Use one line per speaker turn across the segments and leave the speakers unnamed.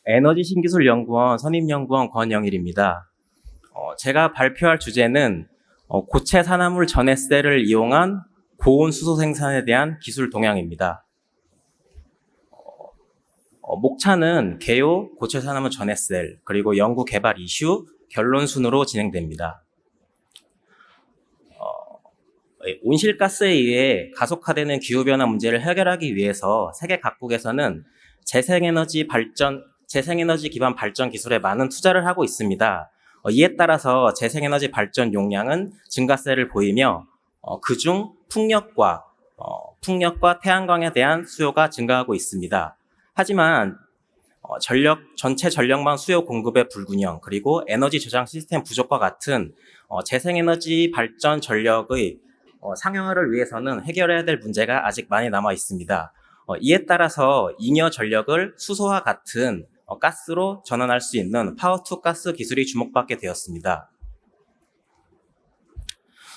에너지신기술연구원 선임연구원 권영일입니다. 제가 발표할 주제는 고체 산화물 전해셀을 이용한 고온 수소 생산에 대한 기술 동향입니다. 목차는 개요, 고체 산화물 전해셀, 그리고 연구 개발 이슈, 결론 순으로 진행됩니다. 온실가스에 의해 가속화되는 기후변화 문제를 해결하기 위해서 세계 각국에서는 재생에너지 기반 발전 기술에 많은 투자를 하고 있습니다. 이에 따라서 재생에너지 발전 용량은 증가세를 보이며 그중 풍력과 태양광에 대한 수요가 증가하고 있습니다. 하지만 전체 전력망 수요 공급의 불균형, 그리고 에너지 저장 시스템 부족과 같은 재생에너지 발전 전력의 상용화를 위해서는 해결해야 될 문제가 아직 많이 남아 있습니다. 이에 따라서 잉여 전력을 수소와 같은 가스로 전환할 수 있는 파워2가스 기술이 주목받게 되었습니다.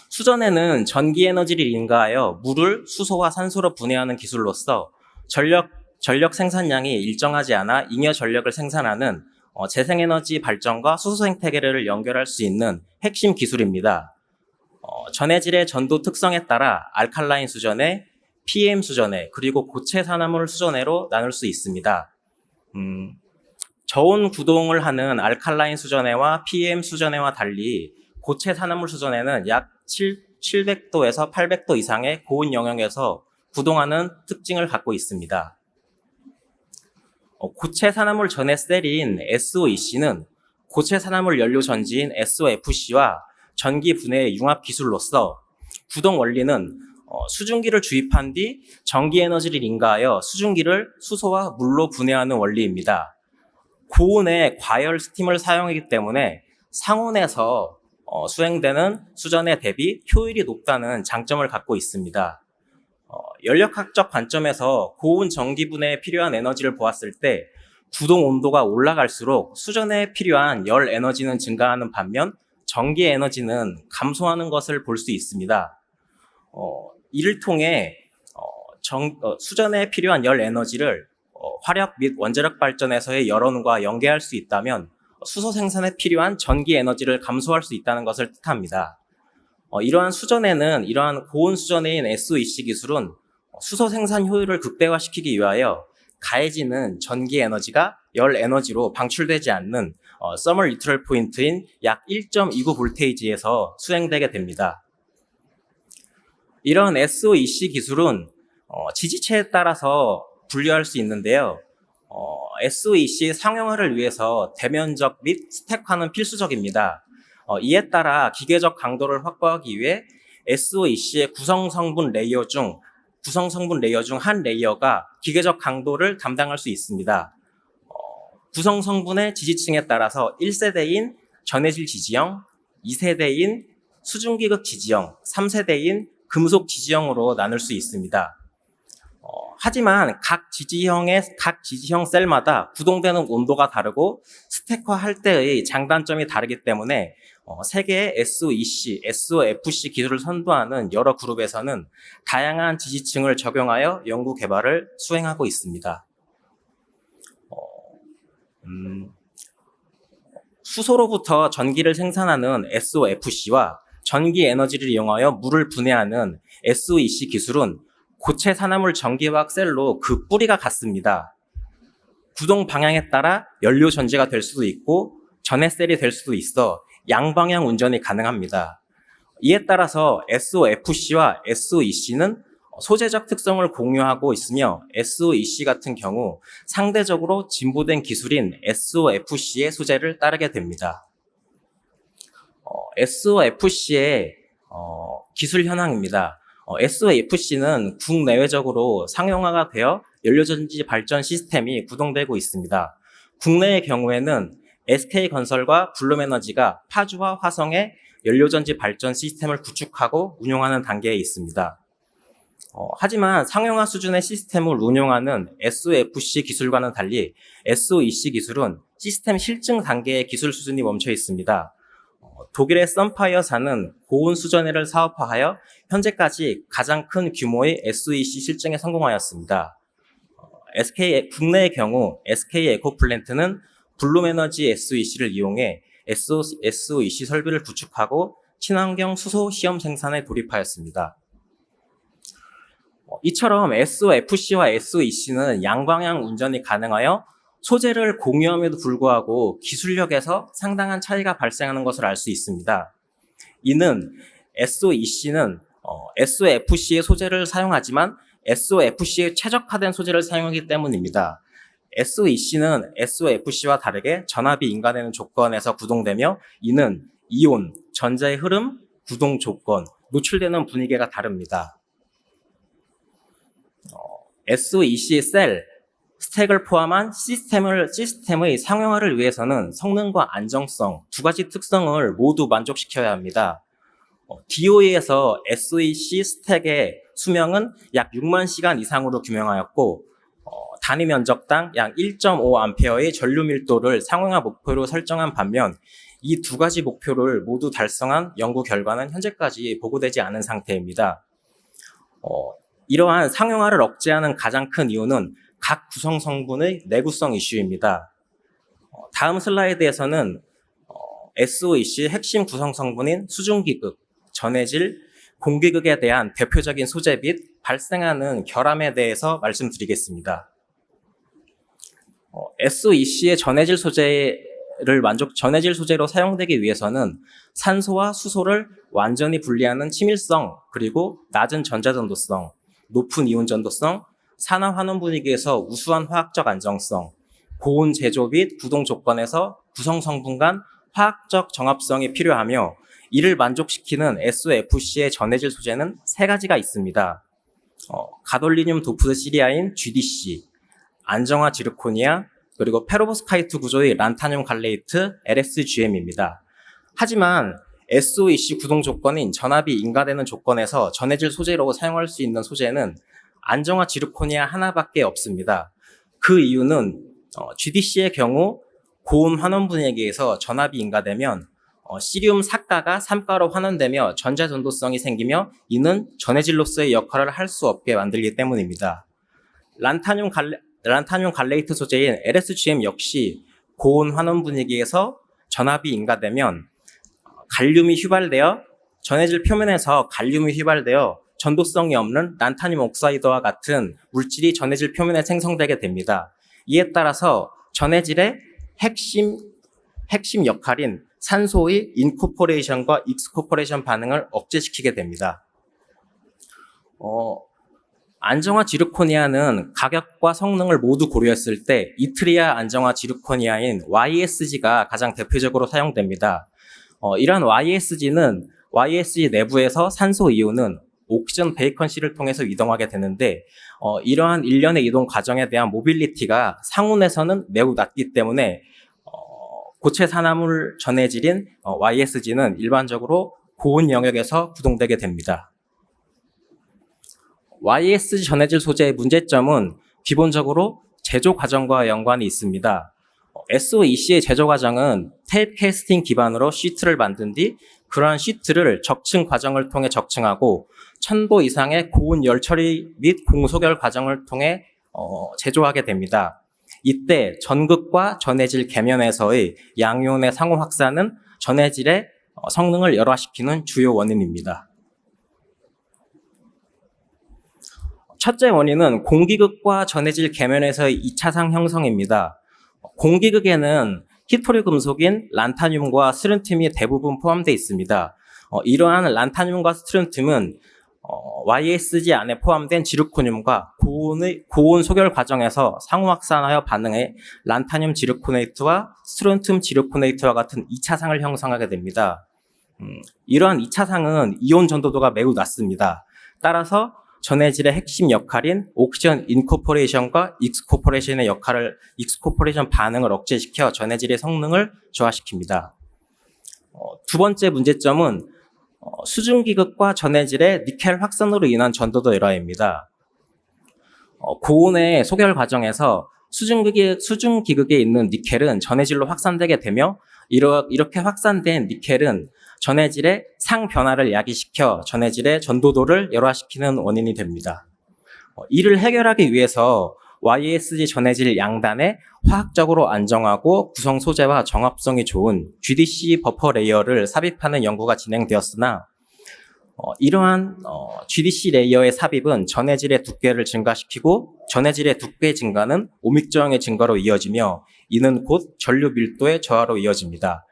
수전에는 전기 에너지를 인가하여 물을 수소와 산소로 분해하는 기술로서 전력 생산량이 일정하지 않아 잉여 전력을 생산하는 재생에너지 발전과 수소 생태계를 연결할 수 있는 핵심 기술입니다. 전해질의 전도 특성에 따라 알칼라인 수전해, PM 수전해, 그리고 고체 산화물 수전해로 나눌 수 있습니다. 저온 구동을 하는 알칼라인 수전해와 PM 수전해와 달리 고체 산화물 수전해는 약 700도에서 800도 이상의 고온 영역에서 구동하는 특징을 갖고 있습니다. 고체 산화물 전해 셀인 SOEC는 고체 산화물 연료 전지인 SOFC와 전기 분해 융합 기술로서 구동 원리는 수증기를 주입한 뒤 전기 에너지를 인가하여 수증기를 수소와 물로 분해하는 원리입니다. 고온의 과열 스팀을 사용하기 때문에 상온에서 수행되는 수전에 대비 효율이 높다는 장점을 갖고 있습니다. 연력학적 관점에서 고온 전기 분해에 필요한 에너지를 보았을 때 구동 온도가 올라갈수록 수전에 필요한 열 에너지는 증가하는 반면 전기 에너지는 감소하는 것을 볼 수 있습니다. 이를 통해 수전에 필요한 열 에너지를 화력 및 원자력 발전에서의 열원과 연계할 수 있다면 수소 생산에 필요한 전기 에너지를 감소할 수 있다는 것을 뜻합니다. 이러한 고온 수전해인 SOEC 기술은 수소 생산 효율을 극대화시키기 위하여 가해지는 전기 에너지가 열 에너지로 방출되지 않는 서멀 뉴트럴 포인트인 약 1.29 볼테이지에서 수행되게 됩니다. 이런 SOEC 기술은 지지체에 따라서 분류할 수 있는데요. SOEC 상용화를 위해서 대면적 및 스택화는 필수적입니다. 이에 따라 기계적 강도를 확보하기 위해 SOEC의 구성 성분 레이어 중 한 레이어가 기계적 강도를 담당할 수 있습니다. 구성 성분의 지지층에 따라서 1세대인 전해질 지지형, 2세대인 수증기극 지지형, 3세대인 금속 지지형으로 나눌 수 있습니다. 하지만 각 지지형 셀마다 구동되는 온도가 다르고 스택화할 때의 장단점이 다르기 때문에 세계의 SOEC, SOFC 기술을 선도하는 여러 그룹에서는 다양한 지지층을 적용하여 연구 개발을 수행하고 있습니다. 수소로부터 전기를 생산하는 SOFC와 전기 에너지를 이용하여 물을 분해하는 SOEC 기술은 고체 산화물 전기화학 셀로 그 뿌리가 같습니다. 구동 방향에 따라 연료 전지가 될 수도 있고 전해셀이 될 수도 있어 양방향 운전이 가능합니다. 이에 따라서 SOFC와 SOEC는 소재적 특성을 공유하고 있으며 SOEC 같은 경우 상대적으로 진보된 기술인 SOFC의 소재를 따르게 됩니다. SOFC의 기술 현황입니다. SOFC는 국내외적으로 상용화가 되어 연료전지 발전 시스템이 구동되고 있습니다. 국내의 경우에는 SK건설과 블룸에너지가 파주와 화성에 연료전지 발전 시스템을 구축하고 운용하는 단계에 있습니다. 하지만 상용화 수준의 시스템을 운용하는 SOFC 기술과는 달리 SOEC 기술은 시스템 실증 단계의 기술 수준이 멈춰 있습니다. 독일의 썬파이어사는 고온 수전해를 사업화하여 현재까지 가장 큰 규모의 SOEC 실증에 성공하였습니다. 국내의 경우 SK 에코플랜트는 블룸에너지 SOEC를 이용해 SOEC 설비를 구축하고 친환경 수소 시험 생산에 돌입하였습니다. 이처럼 SOFC와 SOEC는 양방향 운전이 가능하여 소재를 공유함에도 불구하고 기술력에서 상당한 차이가 발생하는 것을 알 수 있습니다. 이는 SOEC는 SOFC의 소재를 사용하지만 SOFC에 최적화된 소재를 사용하기 때문입니다. SOEC는 SOFC와 다르게 전압이 인가되는 조건에서 구동되며 이는 이온, 전자의 흐름, 구동 조건, 노출되는 분위기가 다릅니다. SOEC 셀, 스택을 포함한 시스템의 상용화를 위해서는 성능과 안정성 두 가지 특성을 모두 만족시켜야 합니다. DOE에서 SOEC 스택의 수명은 약 6만 시간 이상으로 규명하였고 단위 면적당 약 1.5A의 전류 밀도를 상용화 목표로 설정한 반면 이 두 가지 목표를 모두 달성한 연구 결과는 현재까지 보고되지 않은 상태입니다. 이러한 상용화를 억제하는 가장 큰 이유는 각 구성 성분의 내구성 이슈입니다. 다음 슬라이드에서는 SOEC 핵심 구성 성분인 수중기극, 전해질, 공기극에 대한 대표적인 소재 및 발생하는 결함에 대해서 말씀드리겠습니다. SOEC의 전해질 소재로 사용되기 위해서는 산소와 수소를 완전히 분리하는 치밀성, 그리고 낮은 전자전도성, 높은 이온 전도성, 산화 환원 분위기에서 우수한 화학적 안정성, 고온 제조 및 구동 조건에서 구성 성분 간 화학적 정합성이 필요하며 이를 만족시키는 SOFC의 전해질 소재는 세 가지가 있습니다. 가돌리늄 도프드 시리아인 GDC, 안정화 지르코니아, 그리고 페로보스카이트 구조의 란타늄 갈레이트 LSGM입니다. 하지만 SOEC 구동 조건인 전압이 인가되는 조건에서 전해질 소재로 사용할 수 있는 소재는 안정화 지르코니아 하나밖에 없습니다. 그 이유는 GDC의 경우 고온 환원 분위기에서 전압이 인가되면 시리움 삭가가 삼가로 환원되며 전자 전도성이 생기며 이는 전해질로서의 역할을 할 수 없게 만들기 때문입니다. 란타늄 갈레이트 소재인 LSGM 역시 고온 환원 분위기에서 전압이 인가되면 갈륨이 휘발되어 전해질 표면에서 갈륨이 휘발되어 전도성이 없는 란타늄 옥사이드와 같은 물질이 전해질 표면에 생성되게 됩니다. 이에 따라서 전해질의 핵심 역할인 산소의 인코퍼레이션과 익스코퍼레이션 반응을 억제시키게 됩니다. 안정화 지르코니아는 가격과 성능을 모두 고려했을 때 이트리아 안정화 지르코니아인 YSG가 가장 대표적으로 사용됩니다. 이러한 YSG 내부에서 산소 이온은 옥시전 베이컨실을 통해서 이동하게 되는데 이러한 일련의 이동 과정에 대한 모빌리티가 상온에서는 매우 낮기 때문에 고체 산화물 전해질인 YSG는 일반적으로 고온 영역에서 구동되게 됩니다. YSG 전해질 소재의 문제점은 기본적으로 제조 과정과 연관이 있습니다. SOEC의 제조 과정은 테이프 캐스팅 기반으로 시트를 만든 뒤 그러한 시트를 적층 과정을 통해 적층하고 1000도 이상의 고온 열 처리 및 공소결 과정을 통해 제조하게 됩니다. 이때 전극과 전해질 계면에서의 양이온의 상호 확산은 전해질의 성능을 열화시키는 주요 원인입니다. 첫째 원인은 공기극과 전해질 계면에서의 2차상 형성입니다. 공기극에는 히토류 금속인 란타늄과 스트론튬이 대부분 포함되어 있습니다. 이러한 란타늄과 스트론튬은 YSG 안에 포함된 지르코늄과 고온 소결 과정에서 상호 확산하여 반응해 란타늄 지르코네이트와 스트론튬 지르코네이트와 같은 2차상을 형성하게 됩니다. 이러한 2차상은 이온 전도도가 매우 낮습니다. 따라서 전해질의 핵심 역할인 옥시전 인코퍼레이션과 익스코퍼레이션 반응을 억제시켜 전해질의 성능을 저하시킵니다. 두 번째 문제점은 수중기극과 전해질의 니켈 확산으로 인한 전도도 에러입니다. 고온의 소결 과정에서 수중기극에 있는 니켈은 전해질로 확산되게 되며 이렇게 확산된 니켈은 전해질의 상변화를 야기시켜 전해질의 전도도를 열화시키는 원인이 됩니다. 이를 해결하기 위해서 YSG 전해질 양단에 화학적으로 안정하고 구성 소재와 정합성이 좋은 GDC 버퍼 레이어를 삽입하는 연구가 진행되었으나 이러한 GDC 레이어의 삽입은 전해질의 두께를 증가시키고 전해질의 두께 증가는 오믹저항의 증가로 이어지며 이는 곧 전류 밀도의 저하로 이어집니다.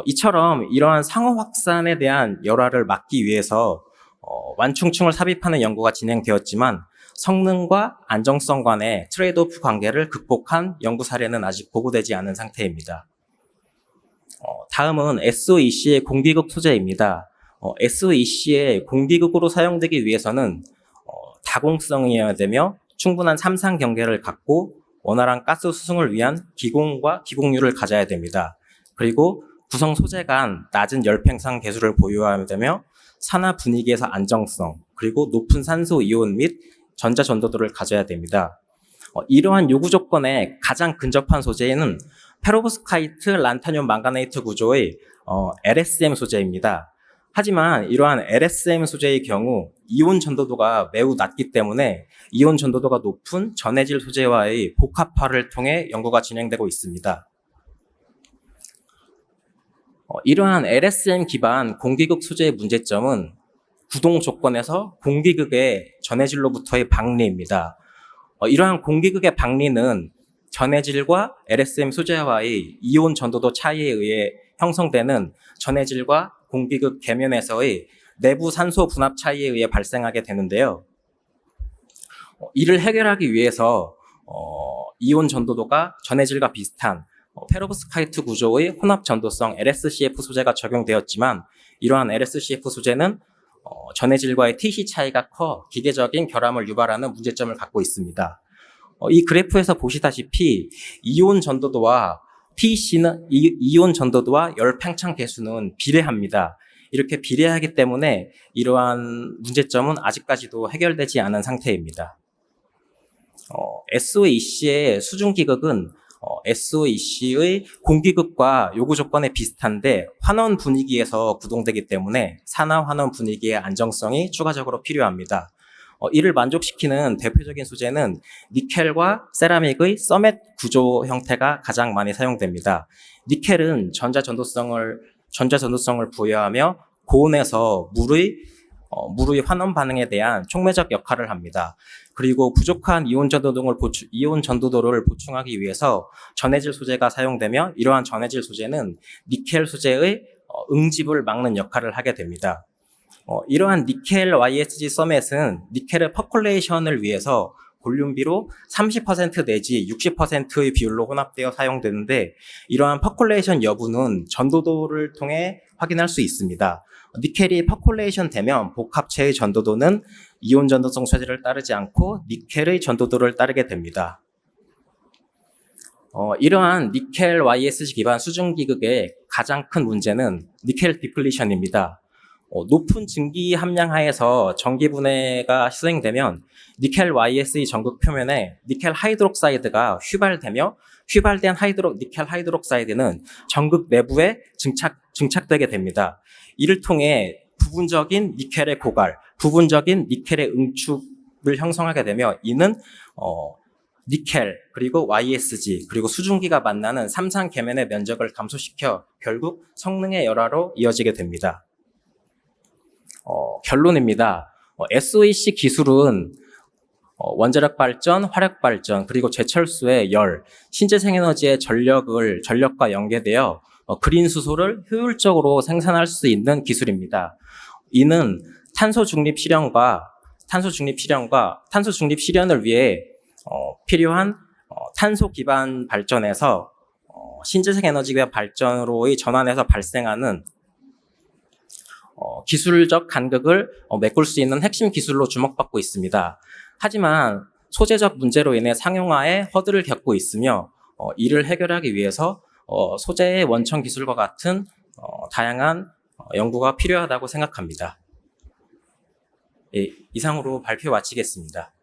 이처럼 이러한 상호 확산에 대한 열화를 막기 위해서 완충층을 삽입하는 연구가 진행되었지만 성능과 안정성 간의 트레이드오프 관계를 극복한 연구 사례는 아직 보고되지 않은 상태입니다. 다음은 SOEC의 공기극 소재입니다. SOEC의 공기극으로 사용되기 위해서는 다공성이어야 되며 충분한 삼상 경계를 갖고 원활한 가스 수승을 위한 기공과 기공률을 가져야 됩니다. 그리고 구성 소재 간 낮은 열팽상 계수를 보유해야 되며 산화 분위기에서 안정성, 그리고 높은 산소 이온 및 전자 전도도를 가져야 됩니다. 이러한 요구 조건에 가장 근접한 소재는 페로브스카이트 란타늄 망가네이트 구조의 LSM 소재입니다. 하지만 이러한 LSM 소재의 경우 이온 전도도가 매우 낮기 때문에 이온 전도도가 높은 전해질 소재와의 복합화를 통해 연구가 진행되고 있습니다. 이러한 LSM 기반 공기극 소재의 문제점은 구동 조건에서 공기극의 전해질로부터의 박리입니다. 이러한 공기극의 박리는 전해질과 LSM 소재와의 이온 전도도 차이에 의해 형성되는 전해질과 공기극 계면에서의 내부 산소 분압 차이에 의해 발생하게 되는데요. 이를 해결하기 위해서 이온 전도도가 전해질과 비슷한 페로브스카이트 구조의 혼합 전도성 LSCF 소재가 적용되었지만 이러한 LSCF 소재는 전해질과의 TC 차이가 커 기계적인 결함을 유발하는 문제점을 갖고 있습니다. 이 그래프에서 보시다시피 이온 전도도와 TC는 이온 전도도와 열 팽창 계수는 비례합니다. 이렇게 비례하기 때문에 이러한 문제점은 아직까지도 해결되지 않은 상태입니다. SOEC의 수중기극은 SOEC의 공기극과 요구 조건에 비슷한데 환원 분위기에서 구동되기 때문에 산화 환원 분위기의 안정성이 추가적으로 필요합니다. 이를 만족시키는 대표적인 소재는 니켈과 세라믹의 서멧 구조 형태가 가장 많이 사용됩니다. 니켈은 전자 전도성을 부여하며 고온에서 물의 환원 반응에 대한 촉매적 역할을 합니다. 그리고 부족한 이온 전도도를 보충하기 위해서 전해질 소재가 사용되며 이러한 전해질 소재는 니켈 소재의 응집을 막는 역할을 하게 됩니다. 이러한 니켈 YSG 서밋은 니켈의 퍼콜레이션을 위해서 볼륨비로 30% 내지 60%의 비율로 혼합되어 사용되는데 이러한 퍼콜레이션 여부는 전도도를 통해 확인할 수 있습니다. 니켈이 퍼콜레이션 되면 복합체의 전도도는 이온 전도성 소재를 따르지 않고 니켈의 전도도를 따르게 됩니다. 이러한 니켈 YSG 기반 수중기극의 가장 큰 문제는 니켈 디플리션입니다. 높은 증기 함량 하에서 전기 분해가 수행되면 니켈 YS의 전극 표면에 니켈 하이드록사이드가 휘발되며 휘발된 니켈 하이드록사이드는 전극 내부에 증착되게 됩니다. 이를 통해 부분적인 니켈의 고갈, 부분적인 니켈의 응축을 형성하게 되며 이는 니켈 그리고 YSG 그리고 수증기가 만나는 삼상 계면의 면적을 감소시켜 결국 성능의 열화로 이어지게 됩니다. 결론입니다. SOEC 기술은 원자력 발전, 화력 발전, 그리고 제철소의 열, 신재생에너지의 전력과 연계되어 그린 수소를 효율적으로 생산할 수 있는 기술입니다. 이는 탄소 중립 실현을 위해 필요한 탄소 기반 발전에서 신재생에너지 기반 발전으로의 전환에서 발생하는 기술적 간극을 메꿀 수 있는 핵심 기술로 주목받고 있습니다. 하지만 소재적 문제로 인해 상용화에 허들을 겪고 있으며 이를 해결하기 위해서 소재의 원천 기술과 같은 다양한 연구가 필요하다고 생각합니다. 예, 이상으로 발표 마치겠습니다.